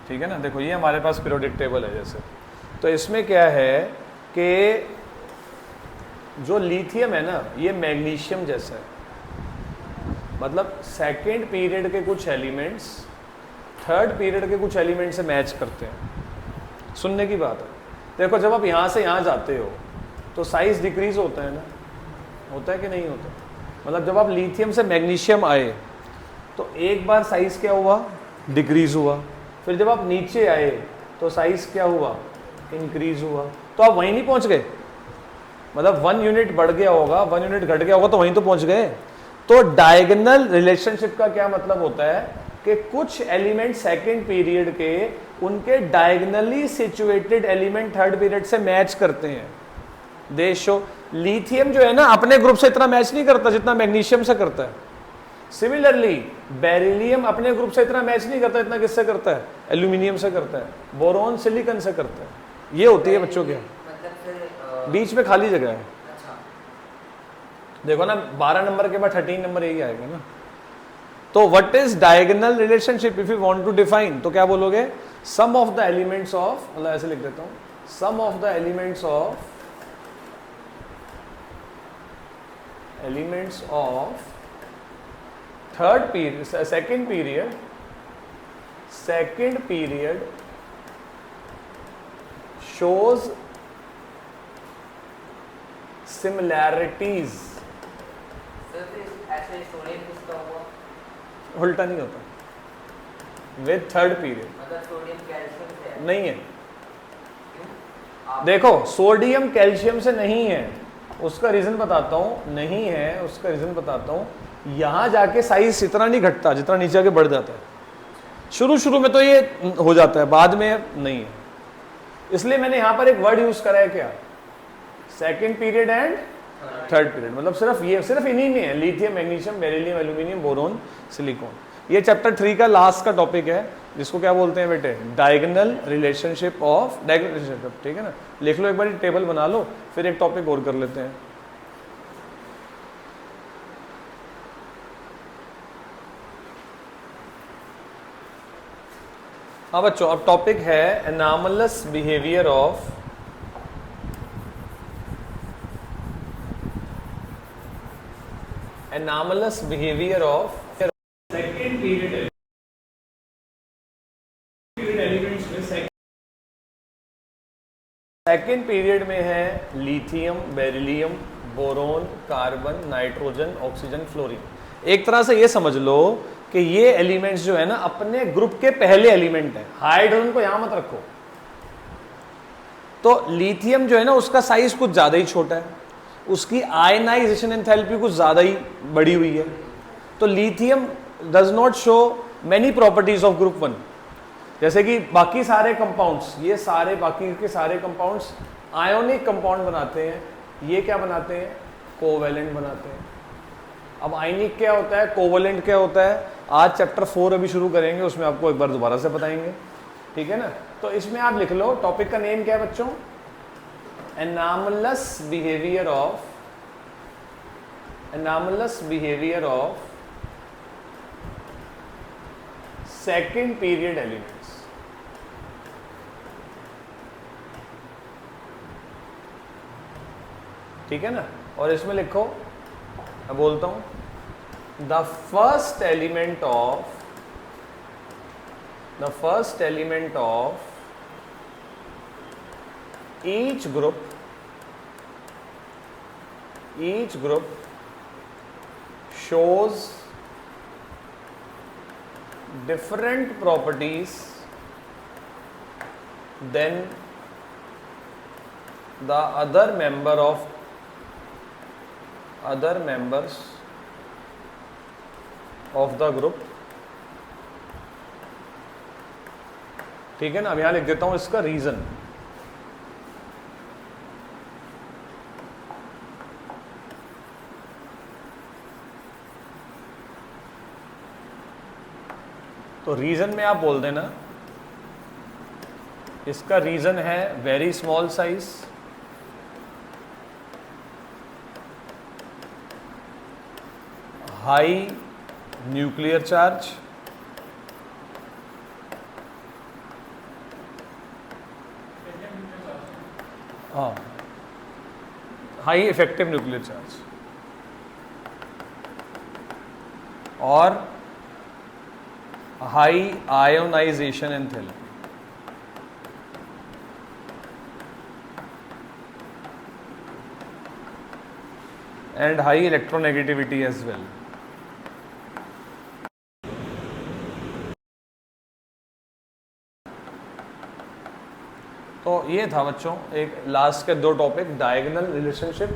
ठीक है ना। देखो ये हमारे पास पीरियोडिक टेबल है जैसे, तो इसमें क्या है कि जो लिथियम है ना ये मैग्नीशियम जैसा है, मतलब सेकेंड पीरियड के कुछ एलिमेंट्स थर्ड पीरियड के कुछ एलिमेंट से मैच करते हैं। सुनने की बात है। देखो जब आप यहाँ से यहाँ जाते हो तो साइज डिक्रीज होता है ना, होता है कि नहीं होता। मतलब जब आप लिथियम से मैग्नीशियम आए तो एक बार साइज क्या हुआ, डिक्रीज हुआ, फिर जब आप नीचे आए तो साइज क्या हुआ, इंक्रीज हुआ। तो आप वहीं नहीं पहुँच गए, मतलब 1 यूनिट बढ़ गया होगा, 1 यूनिट घट गया होगा तो वहीं तो पहुँच गए। तो डायगोनल रिलेशनशिप का क्या मतलब होता है कि कुछ एलिमेंट सेकेंड पीरियड के उनके diagonally situated element third period से मैच करते हैं। देखो लिथियम जो है ना अपने ग्रुप से इतना मैच नहीं करता जितना मैग्नीशियम से करता है। सिमिलरली बेरिलियम अपने ग्रुप से इतना मैच नहीं करता जितना किससे करता है, एल्यूमिनियम से करता है, बोरोन सिलिकॉन से करता है। ये होती है बच्चों के बीच में खाली जगह है। अच्छा। देखो ना 12 नंबर के बाद 13 नंबर यही आएगा ना। तो what is diagonal relationship if you want to define, तो क्या बोलोगे, some of the elements of, मतलब ऐसे लिख देता हूं, some of the elements of third period second period shows similarities। ऐसे सोडियम किसका हुआ, उल्टा नहीं होता विद थर्ड पीरियड, मतलब सोडियम कैल्शियम से है? नहीं है। क्यों? देखो सोडियम कैल्शियम से नहीं है, उसका रीजन बताता हूं, नहीं है उसका रीजन बताता हूं। यहां जाके साइज इतना नहीं घटता जितना नीचे आके बढ़ जाता है। शुरू में तो ये हो जाता है, बाद में नहीं है। इसलिए मैंने यहां पर एक वर्ड यूज करा है, क्या, second period and third period. मतलब सिर्फ इन्हीं में है, lithium, magnesium, beryllium, aluminium, boron, silicon. ये चैप्टर 3 का लास्ट का टॉपिक है, जिसको क्या बोलते हैं बेटे, diagonal relationship of, diagonal relationship, ठीक है ना। लिख लो एक बार, टेबल बना लो, फिर एक टॉपिक और कर लेते हैं। हाँ बच्चों, अब टॉपिक है anomalous behaviour of second period elements में। सेकेंड पीरियड में है lithium, beryllium, boron, carbon, nitrogen, oxygen, fluorine. एक तरह से ये समझ लो कि ये एलिमेंट्स जो है ना अपने ग्रुप के पहले एलिमेंट है। हाइड्रोजन को यहां मत रखो। तो लिथियम जो है ना उसका साइज कुछ ज्यादा ही छोटा है, उसकी आयनाइजेशन एंथैल्पी कुछ ज्यादा ही बढ़ी हुई है। तो lithium does not show many properties of group 1। जैसे कि बाकी सारे कंपाउंड्स, ये सारे बाकी के सारे कंपाउंड्स आयोनिक कंपाउंड बनाते हैं, ये क्या बनाते हैं, कोवेलेंट बनाते हैं। अब आयनिक क्या होता है, कोवेलेंट क्या होता है, आज चैप्टर 4 अभी शुरू करेंगे, उसमें आपको एक बार दोबारा से बताएंगे, ठीक है ना। तो इसमें आप लिख लो, टॉपिक का नेम क्या है बच्चों, anomalous behaviour of second period elements. ठीक है ना। और इसमें लिखो, मैं बोलता हूं, the first element of each group shows different properties than the other members of the group। ठीक है ना। अब यहां लिख देता हूं इसका रीजन। तो रीजन में आप बोल देना, इसका रीजन है very small size, high nuclear charge, हाँ, हाई इफेक्टिव न्यूक्लियर चार्ज और high ionisation enthalpy. And high electronegativity as well. तो ये था बच्चों एक लास्ट के 2 टॉपिक, डायगोनल रिलेशनशिप